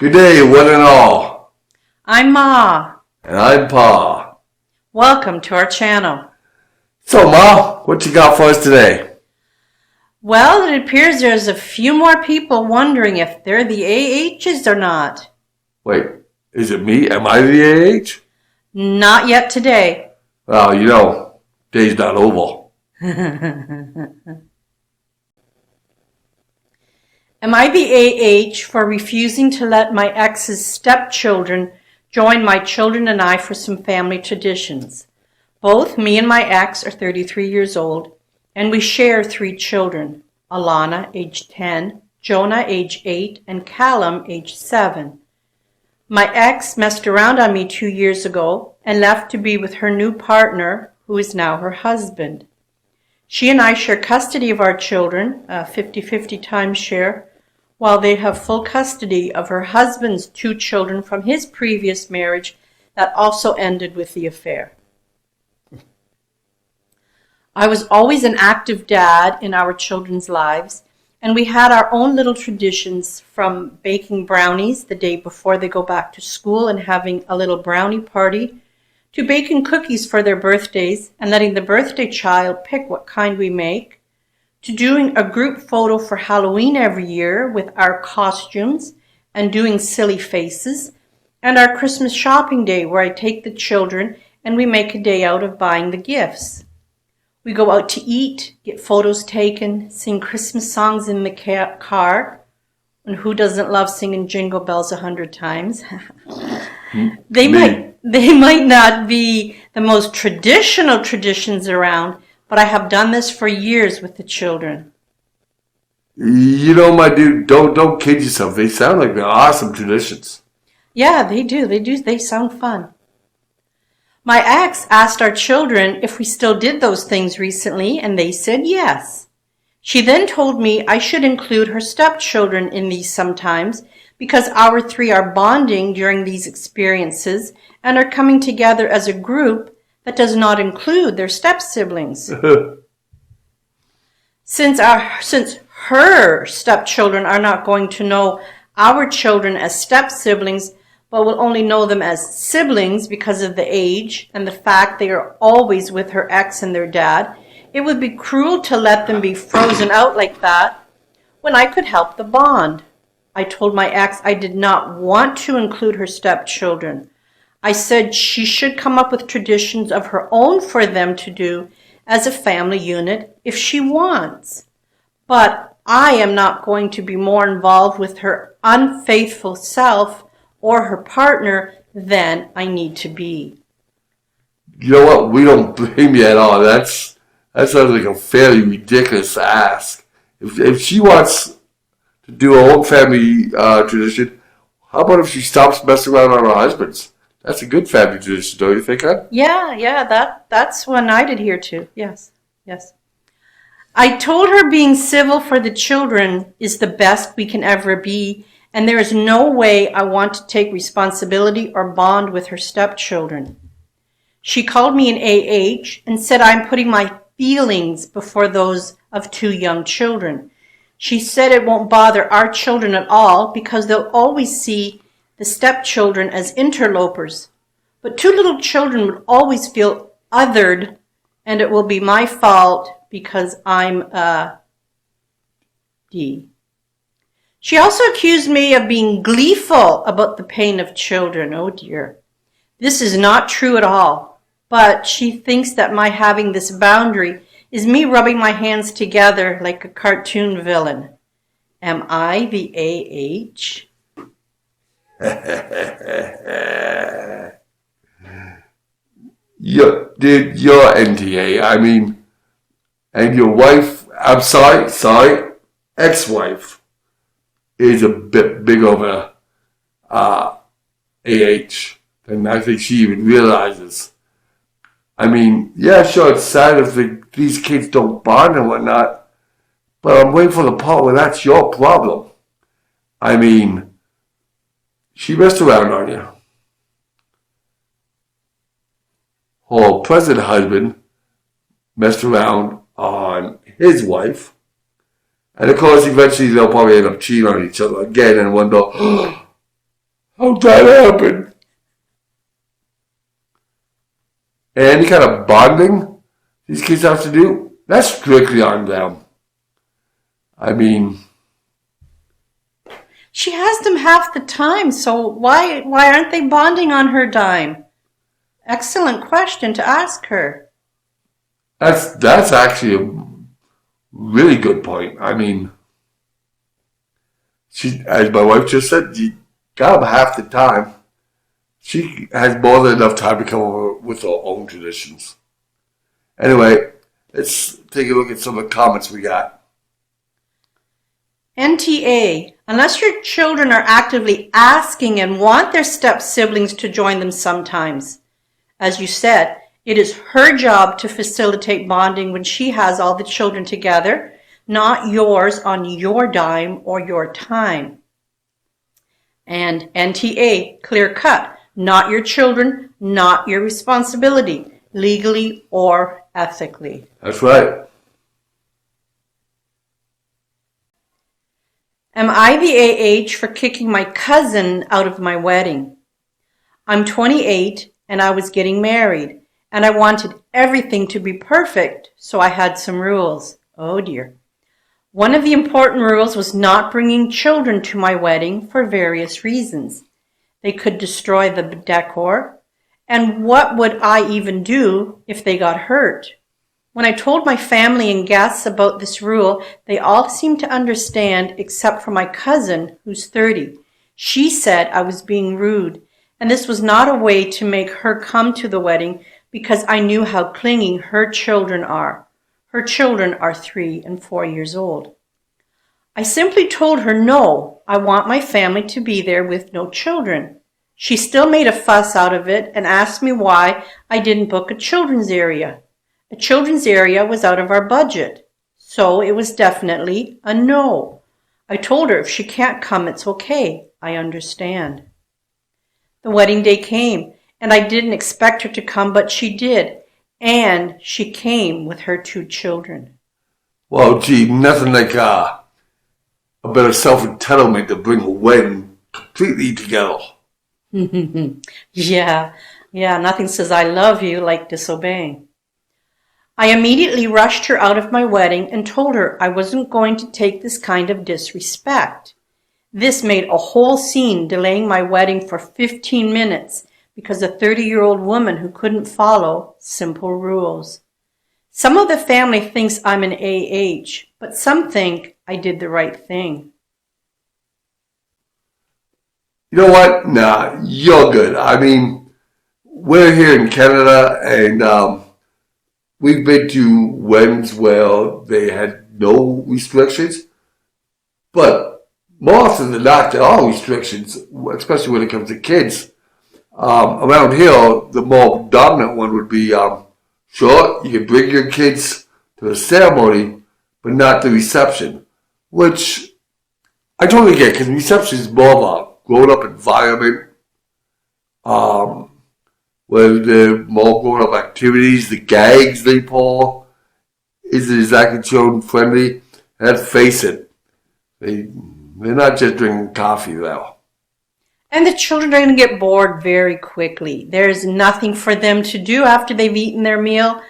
Good day, one and all. I'm Ma. And I'm Pa. Welcome to our channel. So, Ma, what you got for us today? Well, it appears there's a few more people wondering if they're the AHs or not. Wait, is it me? Am I the AH? Not yet today. Well, day's not over. Am I the AH for refusing to let my ex's stepchildren join my children and I for some family traditions? Both me and my ex are 33 years old, and we share 3 children, Alana, age 10, Jonah, age 8, and Callum, age 7. My ex messed around on me 2 years ago and left to be with her new partner, who is now her husband. She and I share custody of our children, a 50-50 timeshare, while they have full custody of her husband's 2 children from his previous marriage that also ended with the affair. I was always an active dad in our children's lives, and we had our own little traditions, from baking brownies the day before they go back to school and having a little brownie party, to baking cookies for their birthdays and letting the birthday child pick what kind we make, to doing a group photo for Halloween every year with our costumes and doing silly faces, and our Christmas shopping day where I take the children and we make a day out of buying the gifts. We go out to eat, get photos taken, sing Christmas songs in the car, and who doesn't love singing Jingle Bells 100 times? They might not be the most traditional traditions around, but I have done this for years with the children. My dude, don't kid yourself. They sound like they're awesome traditions. Yeah, they do. They sound fun. My ex asked our children if we still did those things recently, and they said yes. She then told me I should include her stepchildren in these sometimes, because our 3 are bonding during these experiences and are coming together as a group that does not include their step-siblings. Since her stepchildren are not going to know our children as step-siblings, but will only know them as siblings because of the age and the fact they are always with her ex and their dad, it would be cruel to let them be frozen out like that when I could help the bond. I told my ex I did not want to include her stepchildren. I said she should come up with traditions of her own for them to do as a family unit if she wants. But I am not going to be more involved with her unfaithful self or her partner than I need to be. You know what? We don't blame you at all. That sounds like a fairly ridiculous ask. If she wants to do her own family tradition, how about if she stops messing around on her husband's? That's a good family tradition, don't you think, huh? Yeah, that's one I'd adhere to. Yes. I told her being civil for the children is the best we can ever be, and there is no way I want to take responsibility or bond with her stepchildren. She called me an AH and said I'm putting my feelings before those of 2 young children. She said it won't bother our children at all because they'll always see the stepchildren as interlopers. But 2 little children would always feel othered, and it will be my fault because I'm a D. She also accused me of being gleeful about the pain of children. Oh dear. This is not true at all, but she thinks that my having this boundary is me rubbing my hands together like a cartoon villain. Am I the AH? You're NTA. And your wife, I'm sorry, ex-wife, is a bit big of a AH than I think she even realizes. Yeah, sure, it's sad if these kids don't bond and whatnot, but I'm waiting for the part where that's your problem. She messed around on you. Her present husband messed around on his wife. And of course, eventually they'll probably end up cheating on each other again and wonder, How'd that happen? And any kind of bonding these kids have to do, that's strictly on them. I mean, She has them half the time, so why aren't they bonding on her dime? Excellent question to ask her. that's actually a really good point. I mean, she, as my wife just said, you got them half the time. She has more than enough time to come over with her own traditions. Anyway, let's take a look at some of the comments we got. NTA, unless your children are actively asking and want their step siblings to join them sometimes. As you said, it is her job to facilitate bonding when she has all the children together, not yours on your dime or your time. And NTA, clear cut, not your children, not your responsibility, legally or ethically. That's right. Am I the AH for kicking my cousin out of my wedding? I'm 28 and I was getting married and I wanted everything to be perfect, so I had some rules. Oh dear. One of the important rules was not bringing children to my wedding for various reasons. They could destroy the decor, and what would I even do if they got hurt? When I told my family and guests about this rule, they all seemed to understand except for my cousin, who's 30. She said I was being rude, and this was not a way to make her come to the wedding because I knew how clingy her children are. Her children are 3 and 4 years old. I simply told her no, I want my family to be there with no children. She still made a fuss out of it and asked me why I didn't book a children's area. A children's area was out of our budget, so it was definitely a no. I told her if she can't come, it's okay. I understand. The wedding day came, and I didn't expect her to come, but she did, and she came with her 2 children. Well, gee, nothing like a bit of self-entitlement to bring a wedding completely together. Yeah, nothing says I love you like disobeying. I immediately rushed her out of my wedding and told her I wasn't going to take this kind of disrespect. This made a whole scene, delaying my wedding for 15 minutes because a 30-year-old woman who couldn't follow simple rules. Some of the family thinks I'm an AH, but some think I did the right thing. You know what? Nah, you're good. I mean, we're here in Canada, and we've been to weddings where they had no restrictions, but more often than not, there are restrictions, especially when it comes to kids. Around here, the more dominant one would be, sure, you can bring your kids to the ceremony, but not the reception, which I totally get, because reception is more of a grown-up environment, where the more grown-up activities, the gags they pull, isn't exactly children friendly. And let's face it, they're not just drinking coffee though. And the children are going to get bored very quickly. There's nothing for them to do after they've eaten their meal.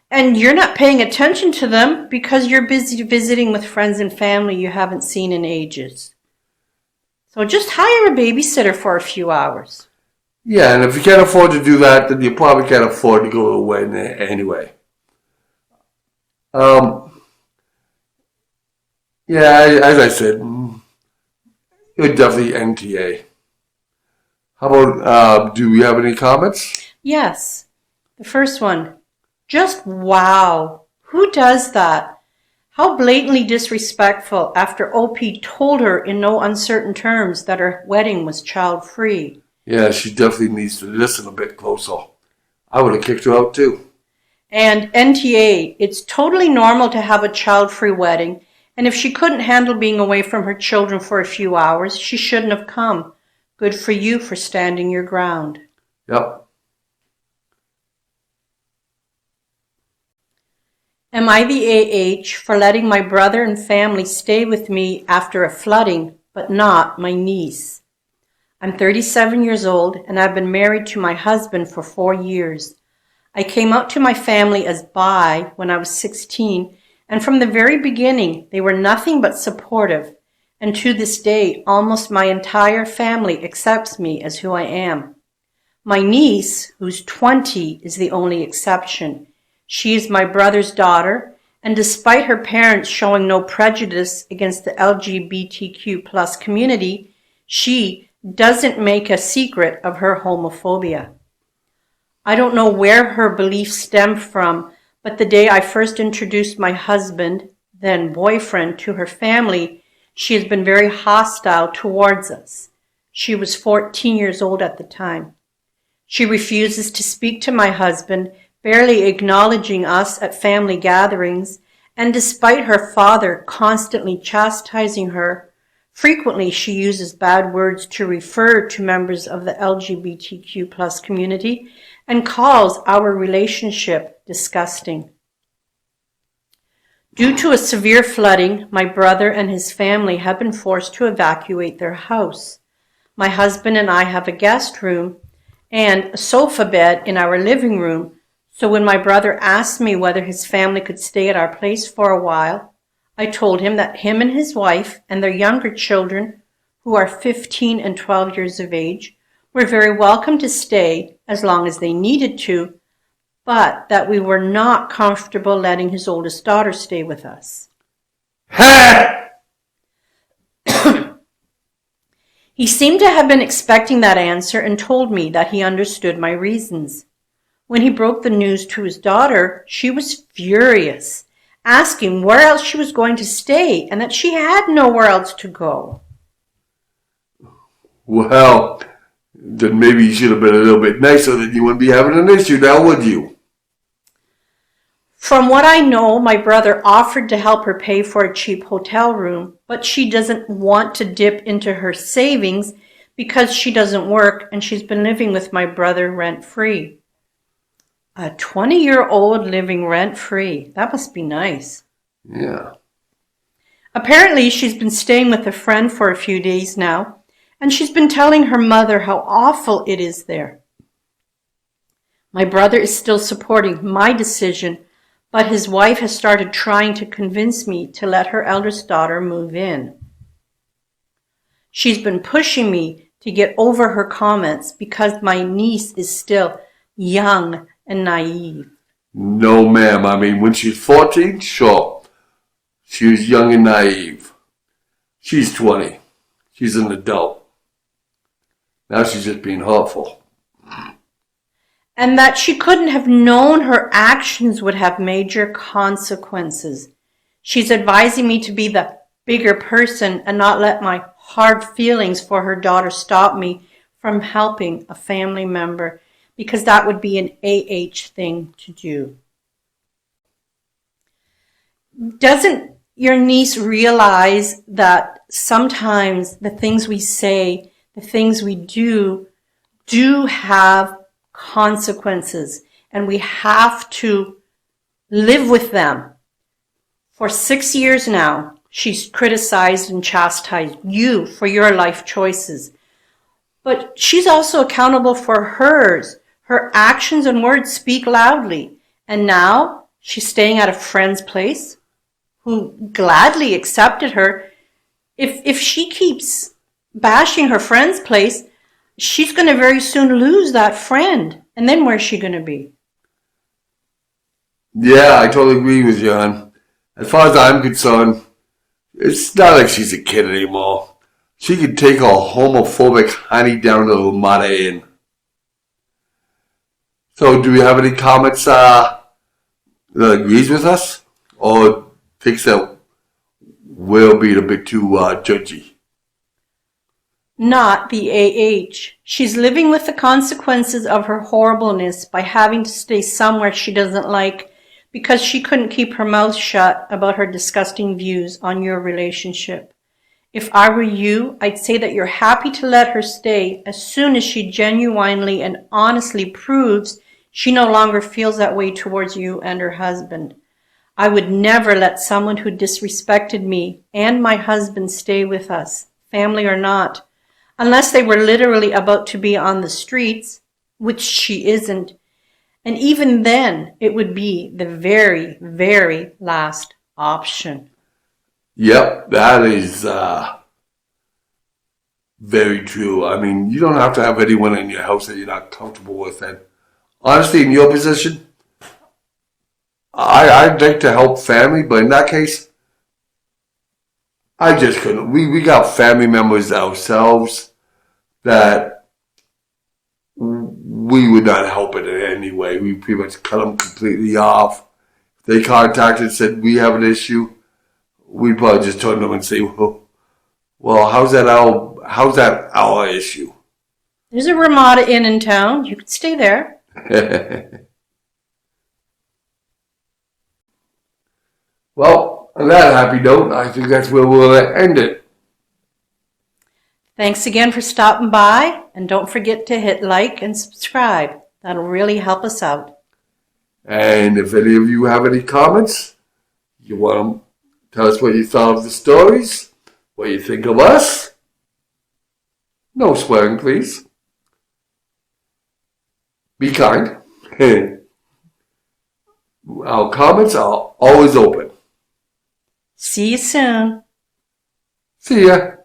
And you're not paying attention to them because you're busy visiting with friends and family you haven't seen in ages. So just hire a babysitter for a few hours. Yeah, and if you can't afford to do that, then you probably can't afford to go to a wedding anyway. Yeah, as I said, you're definitely NTA. How about, do we have any comments? Yes. The first one. Just wow. Who does that? How blatantly disrespectful after OP told her in no uncertain terms that her wedding was child-free. Yeah, she definitely needs to listen a bit closer. I would have kicked her out too. And NTA, it's totally normal to have a child-free wedding, and if she couldn't handle being away from her children for a few hours, she shouldn't have come. Good for you for standing your ground. Yep. Am I the AH for letting my brother and family stay with me after a flooding, but not my niece? I'm 37 years old and I've been married to my husband for 4 years. I came out to my family as bi when I was 16, and from the very beginning, they were nothing but supportive. And to this day, almost my entire family accepts me as who I am. My niece, who's 20, is the only exception. She is my brother's daughter, and despite her parents showing no prejudice against the LGBTQ plus community, she doesn't make a secret of her homophobia. I don't know where her beliefs stem from, but the day I first introduced my husband, then boyfriend, to her family, she has been very hostile towards us. She was 14 years old at the time. She refuses to speak to my husband, barely acknowledging us at family gatherings, and despite her father constantly chastising her, frequently she uses bad words to refer to members of the LGBTQ plus community and calls our relationship disgusting. Due to a severe flooding, my brother and his family have been forced to evacuate their house. My husband and I have a guest room and a sofa bed in our living room, so when my brother asked me whether his family could stay at our place for a while, I told him that him and his wife and their younger children, who are 15 and 12 years of age, were very welcome to stay as long as they needed to, but that we were not comfortable letting his oldest daughter stay with us. He seemed to have been expecting that answer and told me that he understood my reasons. When he broke the news to his daughter, she was furious, asking where else she was going to stay and that she had nowhere else to go. Well, then maybe you should have been a little bit nicer, then you wouldn't be having an issue now, would you? From what I know, my brother offered to help her pay for a cheap hotel room, but she doesn't want to dip into her savings because she doesn't work and she's been living with my brother rent-free. A 20-year-old living rent-free. That must be nice. Yeah. Apparently, she's been staying with a friend for a few days now, and she's been telling her mother how awful it is there. My brother is still supporting my decision, but his wife has started trying to convince me to let her eldest daughter move in. She's been pushing me to get over her comments because my niece is still young and naive. No, ma'am. I mean, when she's 14, sure. She was young and naive. She's 20. She's an adult. Now she's just being hurtful. And that she couldn't have known her actions would have major consequences. She's advising me to be the bigger person and not let my hard feelings for her daughter stop me from helping a family member, because that would be an thing to do. Doesn't your niece realize that sometimes the things we say, the things we do have consequences, and we have to live with them? For 6 years now, she's criticized and chastised you for your life choices. But she's also accountable for hers. Her actions and words speak loudly. And now she's staying at a friend's place who gladly accepted her. If she keeps bashing her friend's place, she's going to very soon lose that friend. And then where's she going to be? Yeah, I totally agree with you, hon. As far as I'm concerned, it's not like she's a kid anymore. She could take a homophobic honey down to the mother inn. So, do we have any comments that agrees with us? Or thinks that we're being a bit too judgy? Not the She's living with the consequences of her horribleness by having to stay somewhere she doesn't like because she couldn't keep her mouth shut about her disgusting views on your relationship. If I were you, I'd say that you're happy to let her stay as soon as she genuinely and honestly proves she no longer feels that way towards you and her husband. I would never let someone who disrespected me and my husband stay with us, family or not. unless they were literally about to be on the streets, which she isn't. And even then, it would be the very, very last option. Yep, that is very true. I mean, you don't have to have anyone in your house that you're not comfortable with. And honestly, in your position, I'd like to help family, but in that case, I just couldn't. We got family members ourselves that we would not help it in any way. We pretty much cut them completely off. If they contacted and said, we have an issue, we'd probably just turn to them and say, well, how's that our issue? There's a Ramada Inn in town. You could stay there. Well, on that happy note, I think that's where we'll end it. Thanks again for stopping by, and don't forget to hit like and subscribe. That'll really help us out. And if any of you have any comments, you want to tell us what you thought of the stories, what you think of us, no swearing, please. Be kind. Our comments are always open. See you soon. See ya.